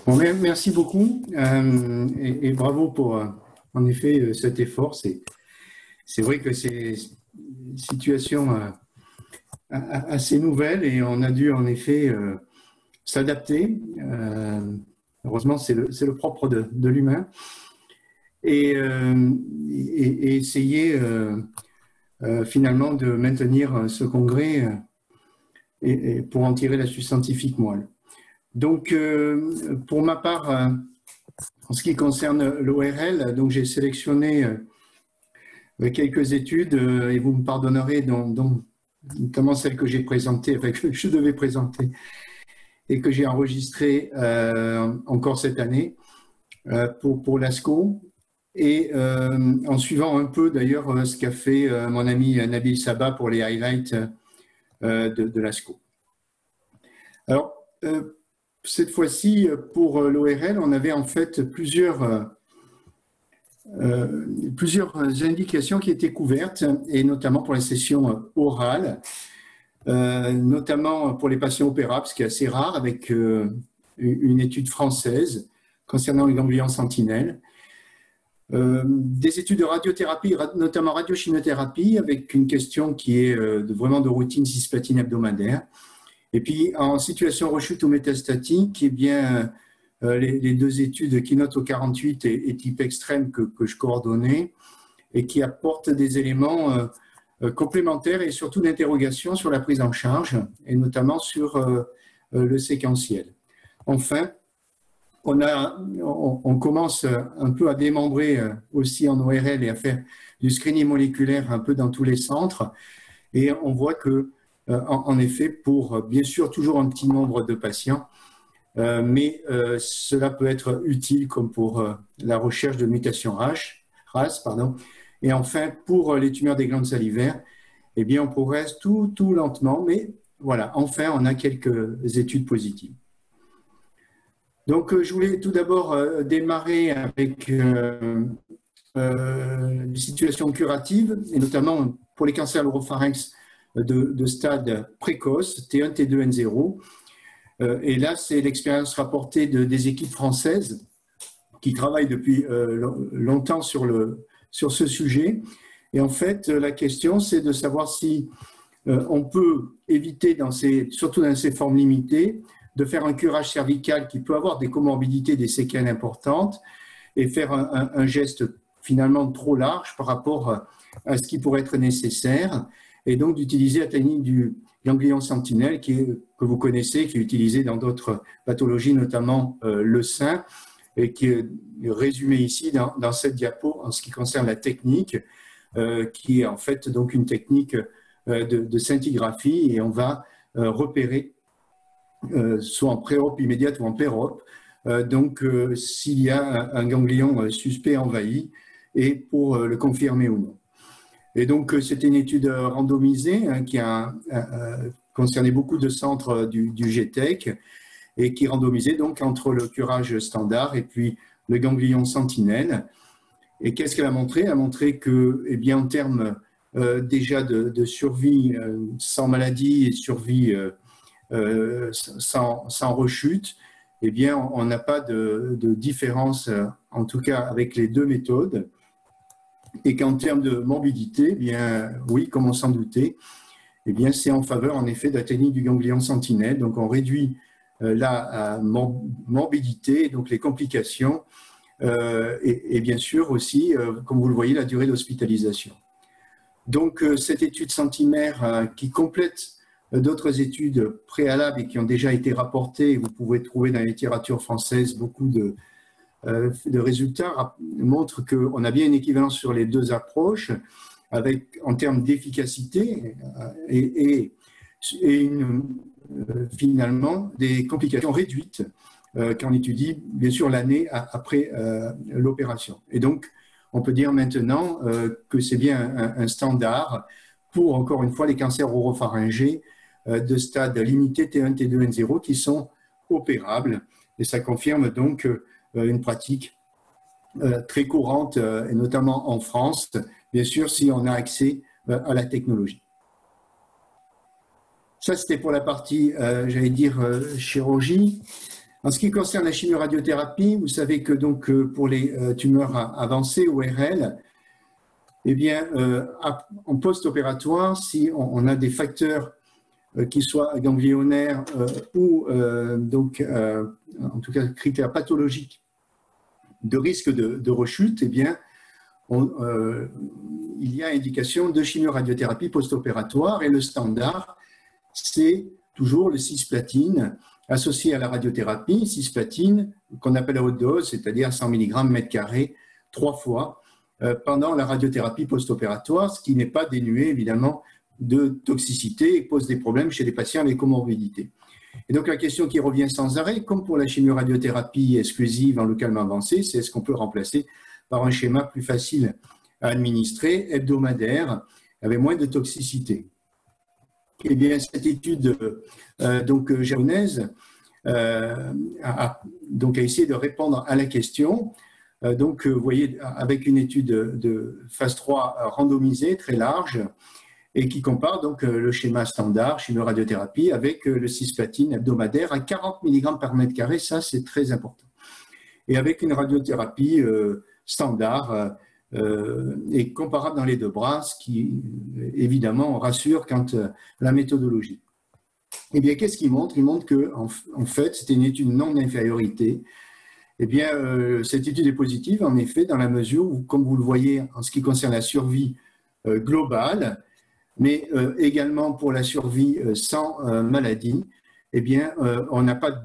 Bon, merci beaucoup et bravo pour, en effet, cet effort. C'est vrai que c'est une situation assez nouvelle et on a dû en effet s'adapter. Heureusement, c'est le propre de l'humain et essayer finalement de maintenir ce congrès et pour en tirer l'astuce scientifique moelle. Donc, pour ma part, en ce qui concerne l'ORL, donc j'ai sélectionné quelques études et vous me pardonnerez, notamment celles que j'ai présentées, enfin, que je devais présenter et que j'ai enregistrées encore cette année pour l'ASCO. Et en suivant un peu d'ailleurs ce qu'a fait mon ami Nabil Saba pour les highlights de l'ASCO. Alors, cette fois-ci, pour l'ORL, on avait en fait plusieurs indications qui étaient couvertes, et notamment pour les sessions orales, notamment pour les patients opérables, ce qui est assez rare, avec une étude française concernant les ganglions sentinelles. Des études de radiothérapie, notamment radiochimiothérapie, avec une question qui est vraiment de routine cisplatine hebdomadaire. Et puis, en situation rechute ou métastatique, eh bien, les deux études Keynote 48 et type extrême que je coordonnais et qui apportent des éléments complémentaires et surtout d'interrogation sur la prise en charge et notamment sur le séquentiel. Enfin, on commence un peu à démembrer aussi en ORL et à faire du screening moléculaire un peu dans tous les centres et on voit que en effet, pour bien sûr toujours un petit nombre de patients, mais cela peut être utile comme pour la recherche de mutations RAS. Et enfin, pour les tumeurs des glandes salivaires, eh bien, on progresse tout lentement, mais voilà, enfin, on a quelques études positives. Donc, je voulais tout d'abord démarrer avec des situations curatives, et notamment pour les cancers l'oropharynx de stade précoce, T1, T2, N0. Et là, c'est l'expérience rapportée des équipes françaises qui travaillent depuis longtemps sur ce sujet. Et en fait, la question, c'est de savoir si on peut éviter, surtout dans ces formes limitées, de faire un curage cervical qui peut avoir des comorbidités, des séquelles importantes, et faire un geste finalement trop large par rapport à ce qui pourrait être nécessaire, et donc d'utiliser la technique du ganglion sentinelle que vous connaissez, qui est utilisée dans d'autres pathologies, notamment le sein, et qui est résumé ici dans cette diapo en ce qui concerne la technique, qui est en fait donc une technique de scintigraphie, et on va repérer soit en pré-op immédiate ou en pér-op, donc s'il y a un ganglion suspect envahi, et pour le confirmer ou non. Et donc, c'était une étude randomisée qui a concerné beaucoup de centres du GTEC et qui randomisait donc entre le curage standard et puis le ganglion sentinelle. Et qu'est-ce qu'elle a montré? Elle a montré que, eh bien, en termes déjà de survie sans maladie et survie sans rechute, eh bien, on n'a pas de différence, en tout cas avec les deux méthodes. Et qu'en termes de morbidité, eh bien, oui, comme on s'en doutait, eh bien, c'est en faveur, en effet, de la technique du ganglion sentinelle. Donc, on réduit la morbidité, donc les complications, et bien sûr aussi, comme vous le voyez, la durée d'hospitalisation. Donc, cette étude centimère qui complète d'autres études préalables et qui ont déjà été rapportées, vous pouvez trouver dans la littérature française beaucoup de résultats montrent qu'on a bien une équivalence sur les deux approches, avec, en termes d'efficacité et finalement des complications réduites quand on étudie bien sûr l'année après l'opération. Et donc, on peut dire maintenant que c'est bien un standard pour, encore une fois, les cancers oropharyngés de stade limité T1, T2, N0 qui sont opérables. Et ça confirme donc une pratique très courante, et notamment en France, bien sûr, si on a accès à la technologie. Ça, c'était pour la partie, j'allais dire, chirurgie. En ce qui concerne la chimioradiothérapie, vous savez que donc, pour les tumeurs avancées, ORL, eh bien, en post-opératoire, si on a des facteurs qui soient ganglionnaires ou donc, en tout cas critères pathologiques de risque de rechute, eh bien, il y a indication de chimioradiothérapie post-opératoire et le standard, c'est toujours le cisplatine associé à la radiothérapie, cisplatine qu'on appelle à haute dose, c'est-à-dire 100 mg mètre carré, 3 fois pendant la radiothérapie post-opératoire, ce qui n'est pas dénué évidemment de toxicité et pose des problèmes chez les patients avec comorbidité. Et donc la question qui revient sans arrêt, comme pour la chimioradiothérapie exclusive en localement avancé, c'est est-ce qu'on peut remplacer par un schéma plus facile à administrer, hebdomadaire, avec moins de toxicité. Eh bien, cette étude japonaise a essayé de répondre à la question. Vous voyez, avec une étude de phase 3 randomisée, très large, et qui compare donc le schéma standard, chimioradiothérapie, avec le cisplatine hebdomadaire à 40 mg par mètre carré, ça c'est très important. Et avec une radiothérapie standard et comparable dans les deux bras, ce qui évidemment rassure quant à la méthodologie. Eh bien, qu'est-ce qu'il montre? Il montre qu'en fait, c'était une étude non-infériorité. Eh bien, cette étude est positive, en effet, dans la mesure où, comme vous le voyez, en ce qui concerne la survie globale, mais également pour la survie sans maladie, eh bien, on n'a pas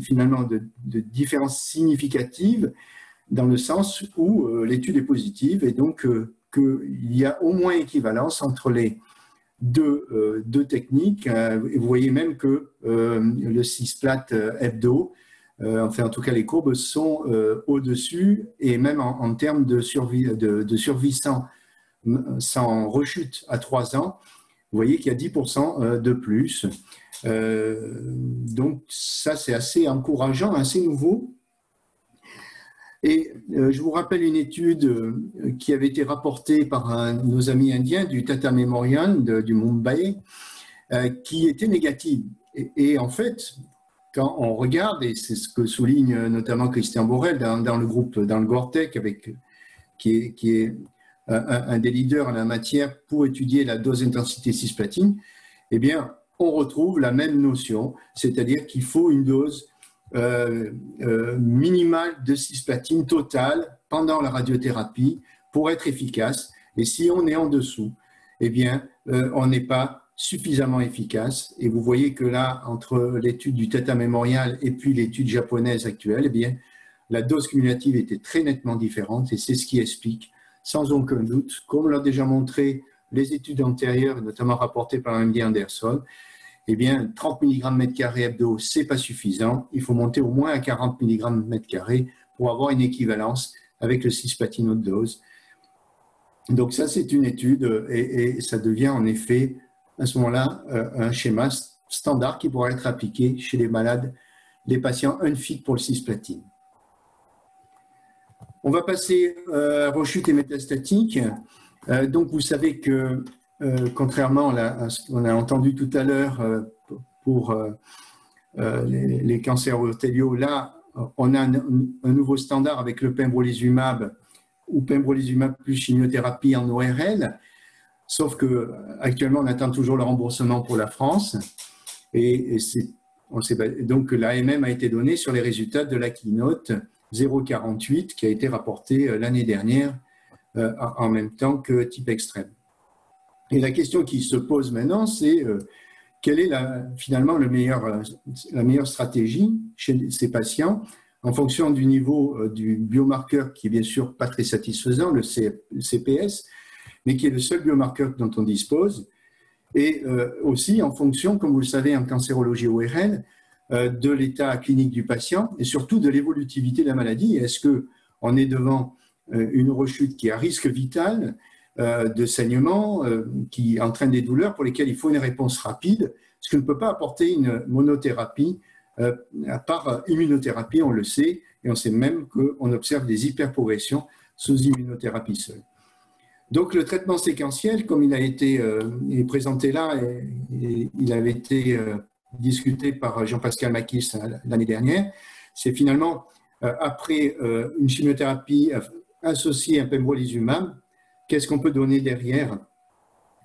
finalement de différence significative dans le sens où l'étude est positive et donc qu'il y a au moins équivalence entre les deux techniques. Vous voyez même que le cisplat hebdo, enfin en tout cas les courbes sont au-dessus et même en termes de survie sans rechute à 3 ans, vous voyez qu'il y a 10% de plus. Donc ça c'est assez encourageant, assez nouveau. Et je vous rappelle une étude qui avait été rapportée par nos amis indiens du Tata Memorial du Mumbai, qui était négative. Et en fait, quand on regarde, et c'est ce que souligne notamment Christian Borel dans le groupe, dans le GORTEC, qui est un des leaders en la matière pour étudier la dose-intensité cisplatine, eh bien, on retrouve la même notion, c'est-à-dire qu'il faut une dose minimale de cisplatine totale pendant la radiothérapie pour être efficace. Et si on est en dessous, eh bien, on n'est pas suffisamment efficace. Et vous voyez que là, entre l'étude du Tata Memorial et puis l'étude japonaise actuelle, eh bien, la dose cumulative était très nettement différente et c'est ce qui explique, sans aucun doute, comme l'a déjà montré les études antérieures, notamment rapportées par MD Anderson, eh bien, 30 mg mètre carré hebdo, ce n'est pas suffisant. Il faut monter au moins à 40 mg mètre carré pour avoir une équivalence avec le cisplatine haute dose. Donc ça, c'est une étude et ça devient en effet, à ce moment-là, un schéma standard qui pourra être appliqué chez les malades, les patients unfit pour le cisplatine. On va passer à rechute et métastatique. Donc, vous savez que, contrairement à ce qu'on a entendu tout à l'heure pour les cancers urothéliaux, là, on a un nouveau standard avec le pembrolizumab ou pembrolizumab plus chimiothérapie en ORL, sauf qu'actuellement, on attend toujours le remboursement pour la France. Et donc, l'AMM a été donnée sur les résultats de la keynote 048 qui a été rapportée l'année dernière en même temps que type extrême. Et la question qui se pose maintenant, c'est quelle est finalement la meilleure stratégie chez ces patients en fonction du niveau du biomarqueur qui est bien sûr pas très satisfaisant, le CPS, mais qui est le seul biomarqueur dont on dispose, et aussi en fonction, comme vous le savez en cancérologie ORL, de l'état clinique du patient et surtout de l'évolutivité de la maladie. Est-ce qu'on est devant une rechute qui a risque vital de saignement, qui entraîne des douleurs pour lesquelles il faut une réponse rapide, ce que ne peut pas apporter une monothérapie par immunothérapie, on le sait, et on sait même qu'on observe des hyperprogressions sous immunothérapie seule. Donc le traitement séquentiel, comme il a été présenté là, il avait été discuté par Jean-Pascal Makis l'année dernière, c'est finalement, après une chimiothérapie associée à un pembrolizumab, qu'est-ce qu'on peut donner derrière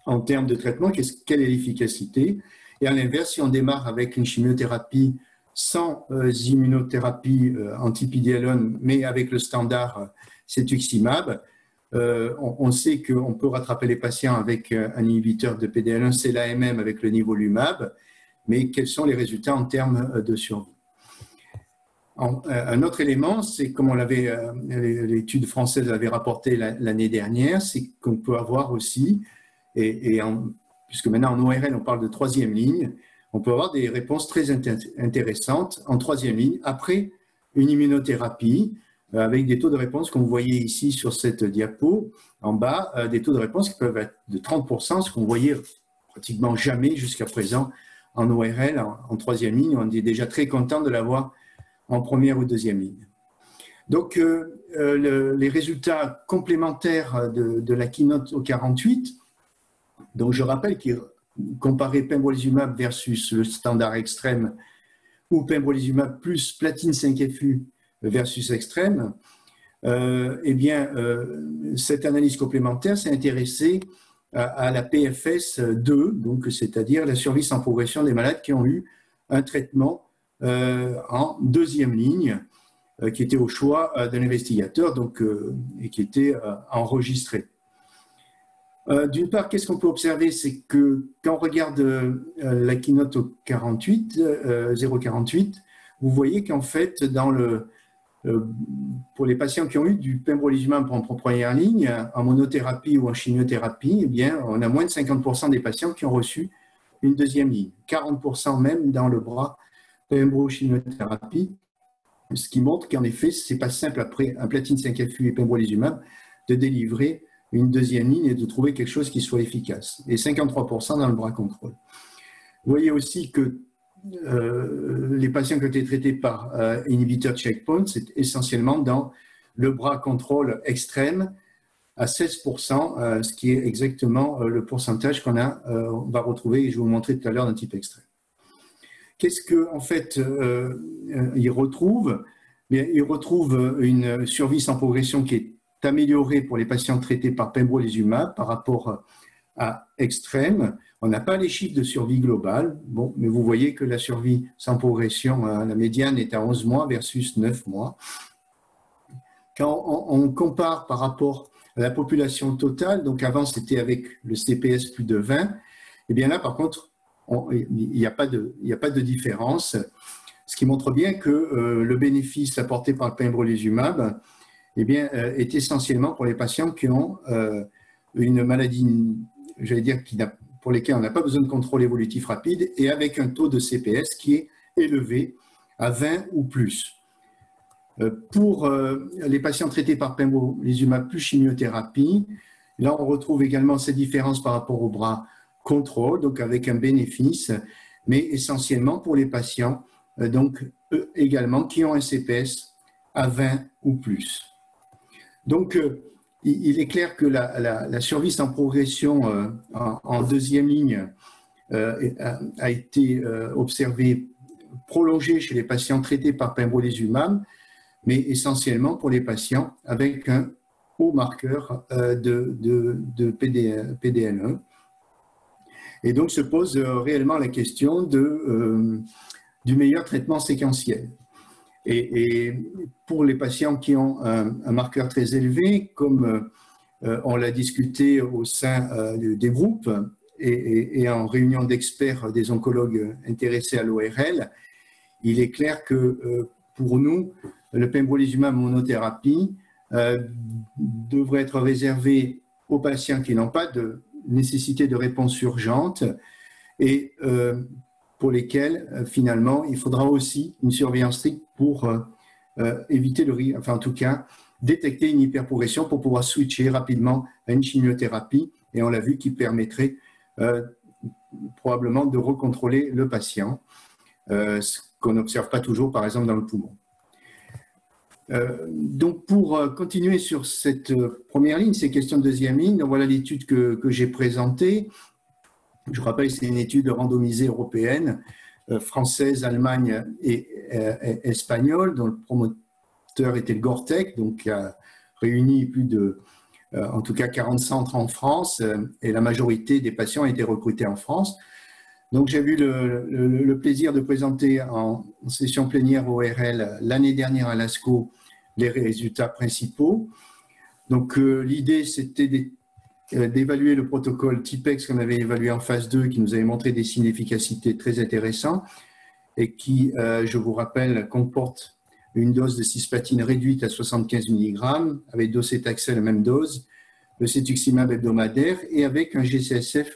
en termes de traitement, quelle est l'efficacité? Et à l'inverse, si on démarre avec une chimiothérapie sans immunothérapie anti-PD-L1, mais avec le standard cetuximab, on sait qu'on peut rattraper les patients avec un inhibiteur de PD-L1, c'est l'AMM avec le nivolumab, mais quels sont les résultats en termes de survie? Un autre élément, c'est comme l'étude française l'avait rapporté l'année dernière, c'est qu'on peut avoir aussi, puisque maintenant en ORL on parle de troisième ligne, on peut avoir des réponses très intéressantes en troisième ligne après une immunothérapie avec des taux de réponse comme vous voyez ici sur cette diapo en bas, des taux de réponse qui peuvent être de 30%, ce qu'on voyait pratiquement jamais jusqu'à présent en ORL, en troisième ligne. On est déjà très content de l'avoir en première ou deuxième ligne. Donc, les résultats complémentaires de la keynote au 48, donc je rappelle qu'il comparait pembrolizumab versus le standard extrême ou pembrolizumab plus platine 5FU versus extrême, eh bien, cette analyse complémentaire s'est intéressée à la PFS 2, donc c'est-à-dire la survie sans progression des malades qui ont eu un traitement en deuxième ligne, qui était au choix d'un investigateur et qui était enregistré. D'une part, qu'est-ce qu'on peut observer? C'est que quand on regarde la keynote au 048, vous voyez qu'en fait, pour les patients qui ont eu du pembrolizumab en première ligne, en monothérapie ou en chimiothérapie, eh bien, on a moins de 50% des patients qui ont reçu une deuxième ligne, 40% même dans le bras pembro-chimiothérapie, ce qui montre qu'en effet, ce n'est pas simple après un platine 5FU et pembrolizumab de délivrer une deuxième ligne et de trouver quelque chose qui soit efficace. Et 53% dans le bras contrôle. Vous voyez aussi que les patients qui ont été traités par inhibiteur checkpoint, c'est essentiellement dans le bras contrôle extrême à 16%, ce qui est exactement le pourcentage qu'on va retrouver, et je vais vous montrer tout à l'heure d'un type extrême. Qu'est-ce qu'en fait il retrouve? Bien, il retrouve une survie sans progression qui est améliorée pour les patients traités par pembrolizumab par rapport à extrême. On n'a pas les chiffres de survie globale, bon, mais vous voyez que la survie sans progression, la médiane est à 11 mois versus 9 mois. Quand on compare par rapport à la population totale, donc avant c'était avec le CPS plus de 20, et bien là par contre, il n'y a pas de différence, ce qui montre bien que le bénéfice apporté par le pembrolizumab eh bien, est essentiellement pour les patients qui ont une maladie, j'allais dire, pour lesquels on n'a pas besoin de contrôle évolutif rapide et avec un taux de CPS qui est élevé à 20 ou plus. Pour les patients traités par pembrolizumab plus chimiothérapie, là on retrouve également ces différences par rapport au bras contrôle, donc avec un bénéfice, mais essentiellement pour les patients donc également qui ont un CPS à 20 ou plus. Donc, il est clair que la survie sans progression en deuxième ligne a été observée, prolongée chez les patients traités par pembrolizumab, mais essentiellement pour les patients avec un haut marqueur de PD-L1. Et donc se pose réellement la question du meilleur traitement séquentiel. Et pour les patients qui ont un marqueur très élevé, comme on l'a discuté au sein des groupes et en réunion d'experts des oncologues intéressés à l'ORL, il est clair que pour nous, le pembrolizumab monothérapie devrait être réservé aux patients qui n'ont pas de nécessité de réponse urgente et pour lesquels, finalement, il faudra aussi une surveillance stricte pour éviter enfin en tout cas, détecter une hyperprogression pour pouvoir switcher rapidement à une chimiothérapie, et on l'a vu, qui permettrait probablement de recontrôler le patient, ce qu'on n'observe pas toujours, par exemple, dans le poumon. Donc, pour continuer sur cette première ligne, ces questions de deuxième ligne, donc voilà l'étude que j'ai présentée. Je rappelle, c'est une étude randomisée européenne française, Allemagne et espagnole, dont le promoteur était le Gortec, donc qui a réuni plus de, en tout cas 40 centres en France, et la majorité des patients a été recrutés en France. Donc j'ai eu le plaisir de présenter en session plénière ORL l'année dernière à l'ASCO les résultats principaux. Donc l'idée c'était d'évaluer le protocole TIPEX qu'on avait évalué en phase 2, qui nous avait montré des signes d'efficacité très intéressants et qui, je vous rappelle, comporte une dose de cisplatine réduite à 75 mg avec docétaxel la même dose, le cétuximab hebdomadaire et avec un GCSF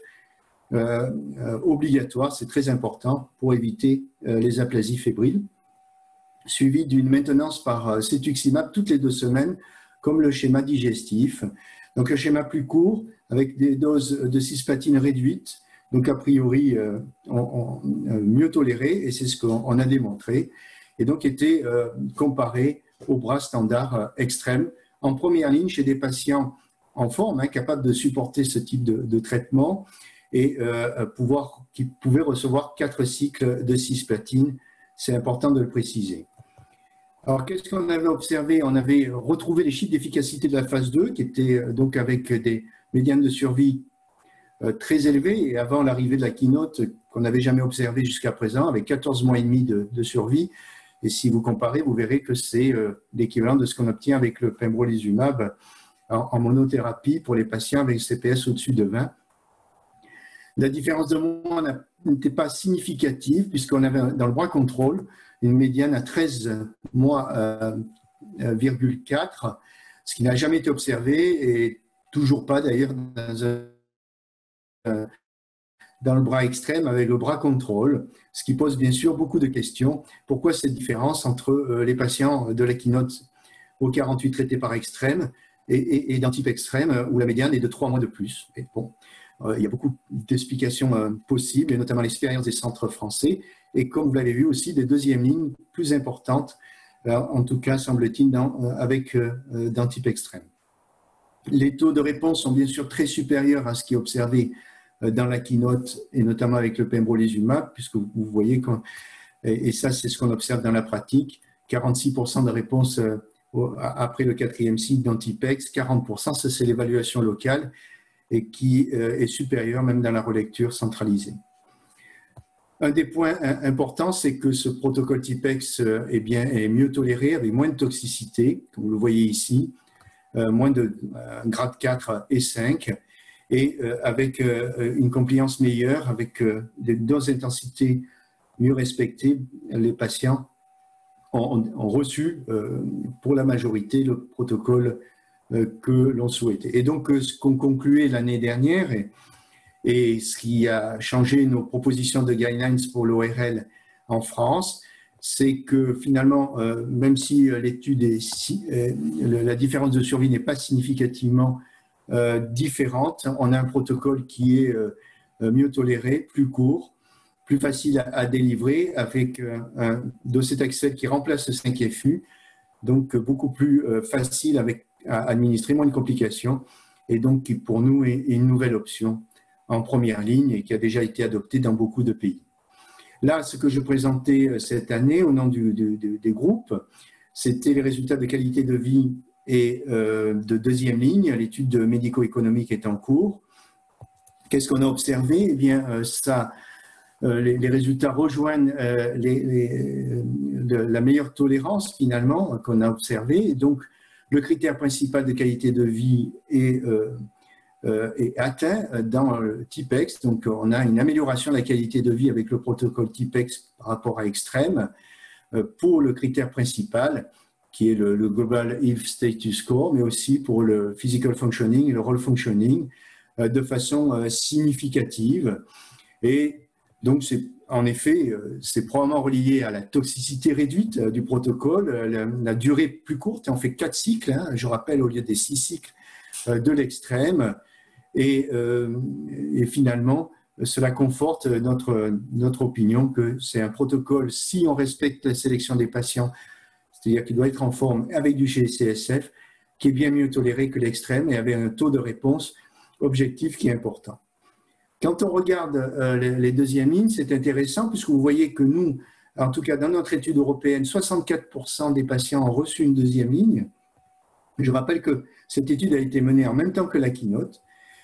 obligatoire, c'est très important pour éviter les aplasies fébriles, suivi d'une maintenance par cétuximab toutes les 2 semaines, comme le schéma digestif. Donc un schéma plus court, avec des doses de cisplatine réduites, donc a priori mieux tolérées, et c'est ce qu'on a démontré, et donc était comparé au bras standard extrême, en première ligne chez des patients en forme, capables de supporter ce type de traitement, et qui pouvaient recevoir 4 cycles de cisplatine. C'est important de le préciser. Alors, qu'est-ce qu'on avait observé? On avait retrouvé les chiffres d'efficacité de la phase 2, qui étaient donc avec des médianes de survie très élevées, et avant l'arrivée de la keynote qu'on n'avait jamais observé jusqu'à présent, avec 14 mois et demi de survie. Et si vous comparez, vous verrez que c'est l'équivalent de ce qu'on obtient avec le pembrolizumab en monothérapie pour les patients avec CPS au-dessus de 20. La différence de mois n'était pas significative puisqu'on avait dans le bras contrôle une médiane à 13 mois, 4, ce qui n'a jamais été observé et toujours pas d'ailleurs dans le bras extrême avec le bras contrôle, ce qui pose bien sûr beaucoup de questions. Pourquoi cette différence entre les patients de la keynote au 48 traités par extrême et d'un type extrême où la médiane est de 3 mois de plus? Et bon, il y a beaucoup d'explications possibles, et notamment l'expérience des centres français, et comme vous l'avez vu aussi, des deuxièmes lignes plus importantes, en tout cas semble-t-il, avec d'un type extrême. Les taux de réponse sont bien sûr très supérieurs à ce qui est observé dans la keynote, et notamment avec le pembrolizumab, puisque vous voyez, et ça c'est ce qu'on observe dans la pratique, 46% de réponse après le 4e cycle d'Antipex, 40%, ça c'est l'évaluation locale, et qui est supérieur même dans la relecture centralisée. Un des points importants, c'est que ce protocole TIPEX est mieux toléré, avec moins de toxicité, comme vous le voyez ici, moins de grade 4 et 5, et avec une compliance meilleure, avec des doses d'intensité mieux respectées. Les patients ont reçu, pour la majorité, le protocole que l'on souhaitait. Et donc, ce qu'on concluait l'année dernière, et ce qui a changé nos propositions de guidelines pour l'ORL en France, c'est que finalement, même si l'étude la différence de survie n'est pas significativement différente, on a un protocole qui est mieux toléré, plus court, plus facile à délivrer, avec un docétaxel qui remplace le 5FU, donc beaucoup plus facile à administrer, moins de complications, et donc qui pour nous est une nouvelle option en première ligne et qui a déjà été adoptée dans beaucoup de pays. Là, ce que je présentais cette année au nom des groupes, c'était les résultats de qualité de vie et de deuxième ligne. L'étude médico-économique est en cours. Qu'est-ce qu'on a observé? Eh bien, les résultats rejoignent la meilleure tolérance finalement qu'on a observée. Et donc, le critère principal de qualité de vie est atteint dans le TIPEX. Donc, on a une amélioration de la qualité de vie avec le protocole TIPEX par rapport à extrême pour le critère principal qui est le Global Health Status Score, mais aussi pour le Physical Functioning et le Role Functioning de façon significative. Et donc, en effet, c'est probablement relié à la toxicité réduite du protocole, la durée plus courte, on fait 4 cycles, je rappelle, au lieu des 6 cycles de l'extrême. Et finalement, cela conforte notre opinion que c'est un protocole, si on respecte la sélection des patients, c'est-à-dire qu'il doit être en forme avec du GCSF, qui est bien mieux toléré que l'extrême et avec un taux de réponse objectif qui est important. Quand on regarde les deuxièmes lignes, c'est intéressant puisque vous voyez que nous, en tout cas dans notre étude européenne, 64% des patients ont reçu une deuxième ligne. Je rappelle que cette étude a été menée en même temps que la keynote.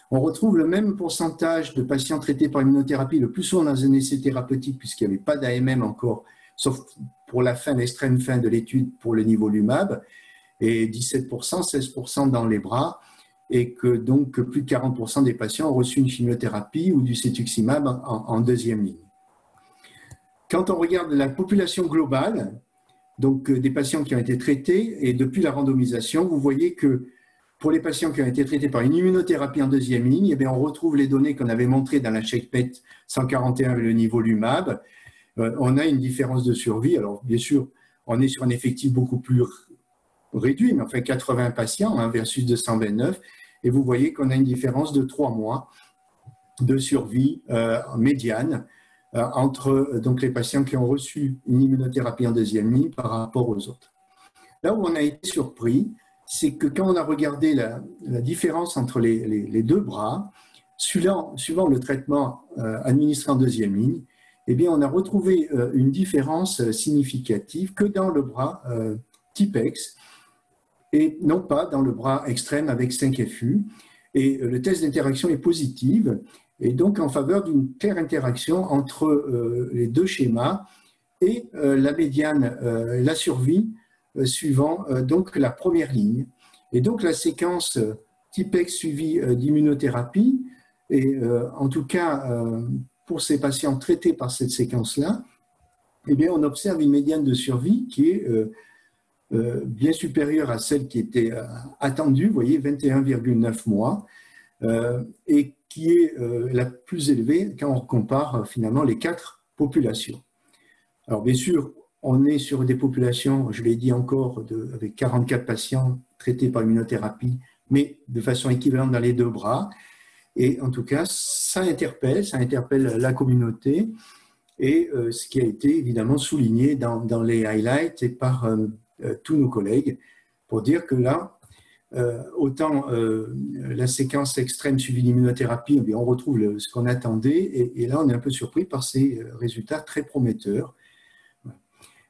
On retrouve le même pourcentage de patients traités par immunothérapie, le plus souvent dans un essai thérapeutique, puisqu'il n'y avait pas d'AMM encore, sauf pour la fin, l'extrême fin de l'étude pour le nivolumab, et 17%, 16% dans les bras, et que donc plus de 40% des patients ont reçu une chimiothérapie ou du cetuximab en deuxième ligne. Quand on regarde la population globale, donc des patients qui ont été traités, et depuis la randomisation, vous voyez que pour les patients qui ont été traités par une immunothérapie en deuxième ligne, eh bien, on retrouve les données qu'on avait montrées dans la CheckMate 141 avec le nivolumab. On a une différence de survie. Alors, bien sûr, on est sur un effectif beaucoup plus réduit, mais enfin 80 patients hein, versus 229. Et vous voyez qu'on a une différence de 3 mois de survie médiane entre donc, les patients qui ont reçu une immunothérapie en deuxième ligne par rapport aux autres. Là où on a été surpris, c'est que quand on a regardé la différence entre les deux bras, suivant le traitement administré en deuxième ligne, eh bien, on a retrouvé une différence significative que dans le bras Tipex et non pas dans le bras extrême avec 5FU. Et le test d'interaction est positif et donc en faveur d'une claire interaction entre les deux schémas et la médiane, la survie suivant donc la première ligne. Et donc la séquence Tipex suivie d'immunothérapie, et en tout cas pour ces patients traités par cette séquence-là, eh bien, on observe une médiane de survie qui est bien supérieure à celle qui était attendue, vous voyez, 21,9 mois, et qui est la plus élevée quand on compare finalement les 4 populations. Alors bien sûr, on est sur des populations, je l'ai dit encore, avec 44 patients traités par immunothérapie, mais de façon équivalente dans les deux bras. Et en tout cas, ça interpelle la communauté, et ce qui a été évidemment souligné dans les highlights et par tous nos collègues, pour dire que là, autant la séquence extrême suivie d'immunothérapie, on retrouve ce qu'on attendait, et là on est un peu surpris par ces résultats très prometteurs.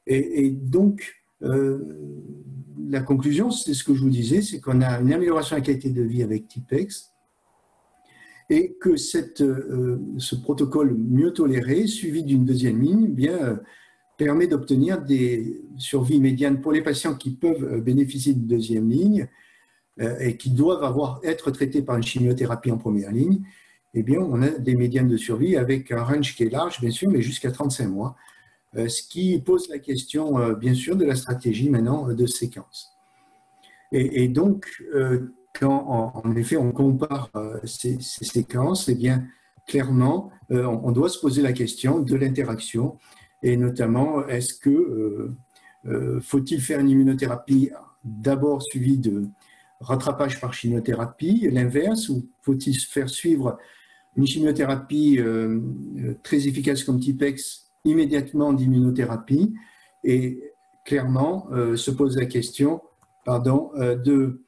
Et donc, la conclusion, c'est ce que je vous disais, c'est qu'on a une amélioration de la qualité de vie avec Tipex, et que ce protocole mieux toléré, suivi d'une deuxième ligne, permet d'obtenir des survies médianes pour les patients qui peuvent bénéficier d'une deuxième ligne et qui doivent être traités par une chimiothérapie en première ligne. Eh bien, on a des médianes de survie avec un range qui est large, bien sûr, mais jusqu'à 35 mois, ce qui pose la question, bien sûr, de la stratégie maintenant de séquence. Et donc, quand en effet on compare ces séquences, eh bien, clairement, on doit se poser la question de l'interaction, et notamment, est-ce que faut-il faire une immunothérapie d'abord suivie de rattrapage par chimiothérapie, l'inverse, ou faut-il faire suivre une chimiothérapie très efficace comme Tipex immédiatement d'immunothérapie? Et clairement, se pose la question de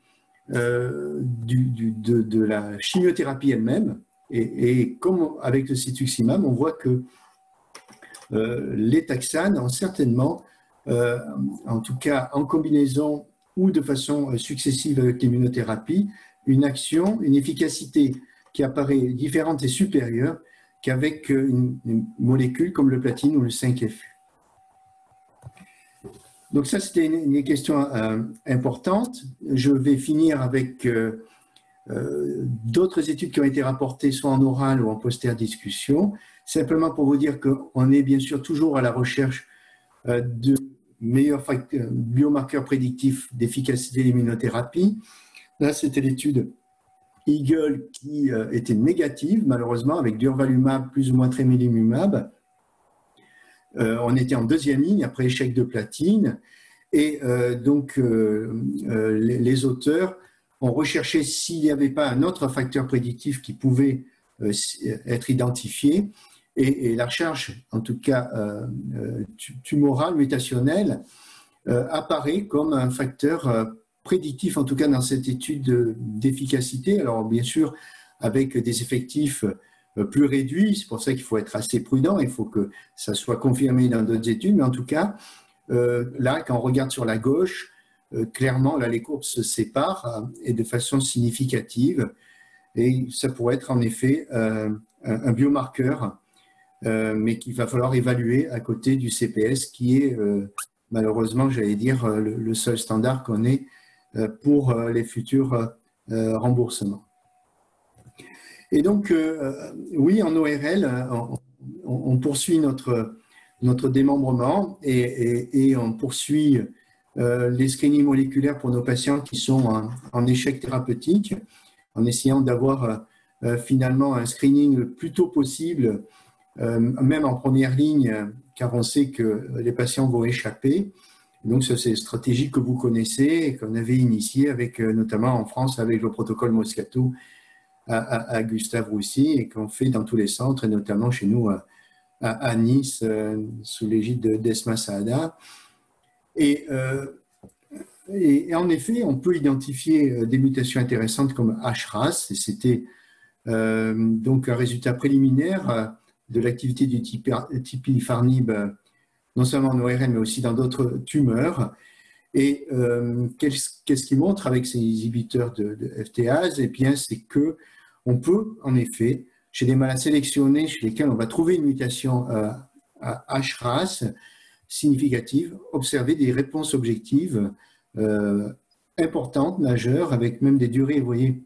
la chimiothérapie elle-même, et comme avec le cetuximab, on voit que les taxanes ont certainement, en tout cas en combinaison ou de façon successive avec l'immunothérapie, une action, une efficacité qui apparaît différente et supérieure qu'avec une molécule comme le platine ou le 5FU. Donc ça, c'était une question importante. Je vais finir avec d'autres études qui ont été rapportées soit en oral ou en poster discussion, simplement pour vous dire qu'on est bien sûr toujours à la recherche de meilleurs biomarqueurs prédictifs d'efficacité de l'immunothérapie. Là, c'était l'étude Eagle qui était négative, malheureusement, avec durvalumab plus ou moins tremelimumab. On était en deuxième ligne après échec de platine, et donc les auteurs ont recherché s'il n'y avait pas un autre facteur prédictif qui pouvait être identifié, et la charge, en tout cas tumorale, mutationnelle, apparaît comme un facteur prédictif, en tout cas dans cette étude d'efficacité. Alors bien sûr, avec des effectifs plus réduit. C'est pour ça qu'il faut être assez prudent. Il faut que ça soit confirmé dans d'autres études. Mais en tout cas, là, quand on regarde sur la gauche, clairement, là, les courbes se séparent et de façon significative. Et ça pourrait être en effet un biomarqueur, mais qu'il va falloir évaluer à côté du CPS, qui est malheureusement, j'allais dire, le seul standard qu'on ait pour les futurs remboursements. Et donc, oui, en ORL, on poursuit notre démembrement et on poursuit les screenings moléculaires pour nos patients qui sont en échec thérapeutique, en essayant d'avoir finalement un screening le plus tôt possible, même en première ligne, car on sait que les patients vont échapper. Donc, ça, c'est une stratégie que vous connaissez et qu'on avait initiée avec, notamment en France avec le protocole Moscato à Gustave Roussy et qu'on fait dans tous les centres, et notamment chez nous à Nice, sous l'égide d'Esma Saada. Et en effet, on peut identifier des mutations intéressantes comme HRAS, et c'était donc un résultat préliminaire de l'activité du tipifarnib, non seulement en ORL, mais aussi dans d'autres tumeurs. Et qu'est-ce qu'il montre avec ces inhibiteurs de FTase? Eh bien, c'est qu'on peut, en effet, chez des malades sélectionnés, chez lesquels on va trouver une mutation à HRAS significative, observer des réponses objectives importantes, majeures, avec même des durées, vous voyez,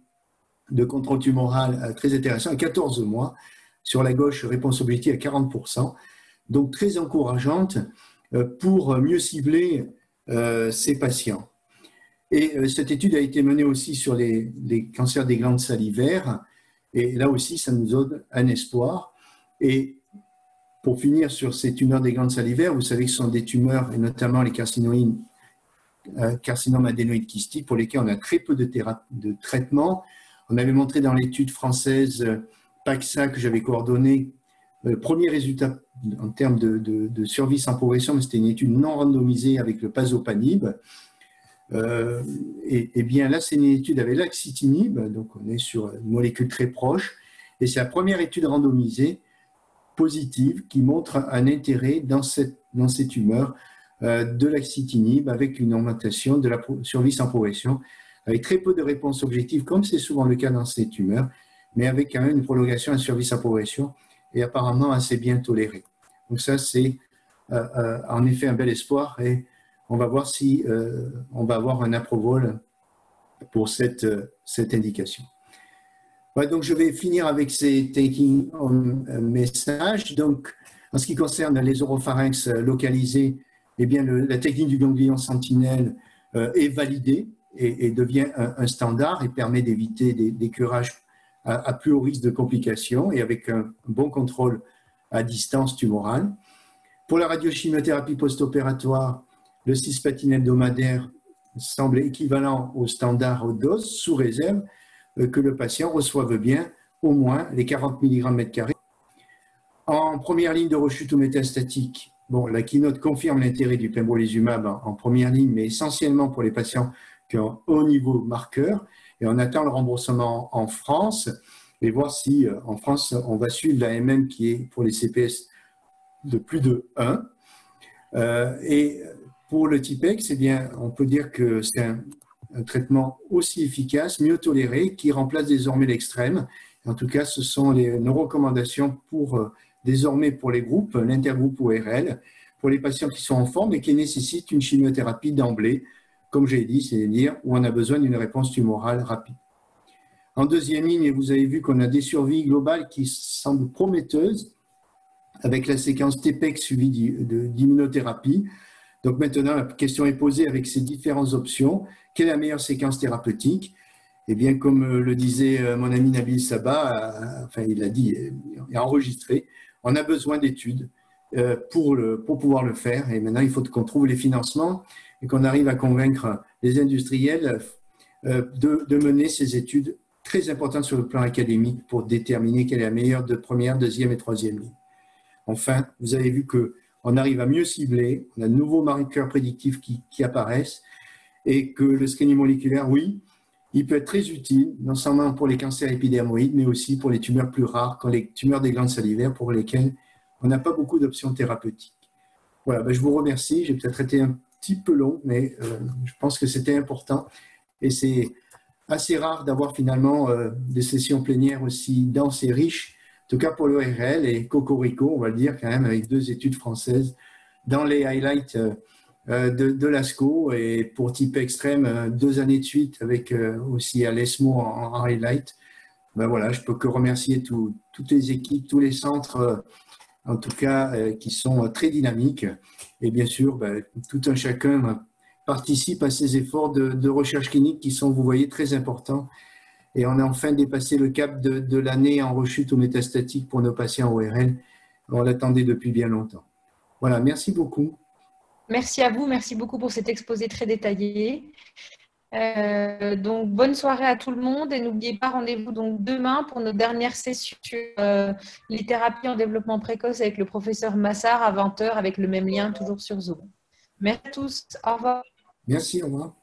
de contrôle tumoral très intéressantes, à 14 mois. Sur la gauche, réponse objective à 40%. Donc, très encourageante pour mieux cibler ces patients. Et cette étude a été menée aussi sur les cancers des glandes salivaires. Et là aussi, ça nous donne un espoir. Et pour finir sur ces tumeurs des glandes salivaires, vous savez que ce sont des tumeurs, et notamment les carcinomes adénoïdes kystiques, pour lesquels on a très peu de traitements. On avait montré dans l'étude française PAXA que j'avais coordonnée, le premier résultat en termes de survie sans progression, mais c'était une étude non randomisée avec le pazopanib. Et bien là, c'est une étude avec l'axitinib, donc on est sur une molécule très proche, et c'est la première étude randomisée positive qui montre un intérêt dans ces tumeurs de l'axitinib avec une augmentation de la survie sans progression, avec très peu de réponses objectives, comme c'est souvent le cas dans ces tumeurs, mais avec quand même une prolongation à survie sans progression et apparemment assez bien tolérée. Donc ça, c'est en effet un bel espoir et on va voir si on va avoir un approval pour cette indication. Ouais, donc je vais finir avec ces taking home messages. Donc, en ce qui concerne les oropharynx localisés, eh bien, la technique du ganglion sentinelle est validée et devient un standard et permet d'éviter des curages à plus haut risque de complications et avec un bon contrôle à distance tumorale. Pour la radiochimiothérapie post-opératoire, le cisplatin hebdomadaire semble équivalent au standard aux doses, sous réserve que le patient reçoive bien au moins les 40 mg/m². En première ligne de rechute ou métastatique, bon, la keynote confirme l'intérêt du pembrolizumab en première ligne, mais essentiellement pour les patients qui ont un haut niveau marqueur. Et on attend le remboursement en France et voir si en France, on va suivre la MM qui est pour les CPS de plus de 1. Et pour le TIPEX, eh bien, on peut dire que c'est un traitement aussi efficace, mieux toléré, qui remplace désormais l'extrême. En tout cas, ce sont nos recommandations pour désormais pour les groupes, l'intergroupe ORL, pour les patients qui sont en forme et qui nécessitent une chimiothérapie d'emblée, comme j'ai dit, c'est-à-dire où on a besoin d'une réponse tumorale rapide. En deuxième ligne, vous avez vu qu'on a des survies globales qui semblent prometteuses avec la séquence TPEX suivie d'immunothérapie. Donc maintenant, la question est posée avec ces différentes options. Quelle est la meilleure séquence thérapeutique? Eh bien, comme le disait mon ami Nabil Saba, enfin il l'a dit et enregistré, on a besoin d'études pour pouvoir le faire. Et maintenant, il faut qu'on trouve les financements et qu'on arrive à convaincre les industriels de mener ces études très importantes sur le plan académique pour déterminer quelle est la meilleure de première, deuxième et troisième ligne. Enfin, vous avez vu qu'on arrive à mieux cibler, on a de nouveaux marqueurs prédictifs qui apparaissent et que le screening moléculaire, oui, Il peut être très utile, non seulement pour les cancers épidermoïdes, mais aussi pour les tumeurs plus rares, comme les tumeurs des glandes salivaires, pour lesquelles on n'a pas beaucoup d'options thérapeutiques. Voilà, je vous remercie. J'ai peut-être été un petit peu long, mais je pense que c'était important. Et c'est assez rare d'avoir finalement des sessions plénières aussi denses et riches, en tout cas pour l'ORL et Cocorico, on va le dire quand même, avec 2 études françaises dans les highlights de l'ASCO, et pour type extrême, 2 années de suite avec aussi à l'ESMO en highlight. Voilà, je peux que remercier toutes les équipes, tous les centres, en tout cas, qui sont très dynamiques. Et bien sûr, tout un chacun participe à ces efforts de recherche clinique qui sont, vous voyez, très importants. Et on a enfin dépassé le cap de l'année en rechute ou métastatique pour nos patients ORL. On l'attendait depuis bien longtemps. Voilà, merci beaucoup. Merci à vous, merci beaucoup pour cet exposé très détaillé. Donc, bonne soirée à tout le monde et n'oubliez pas, rendez-vous donc demain pour notre dernière session sur les thérapies en développement précoce avec le professeur Massard à 20 h avec le même lien toujours sur Zoom. Merci à tous, au revoir. Merci, au revoir.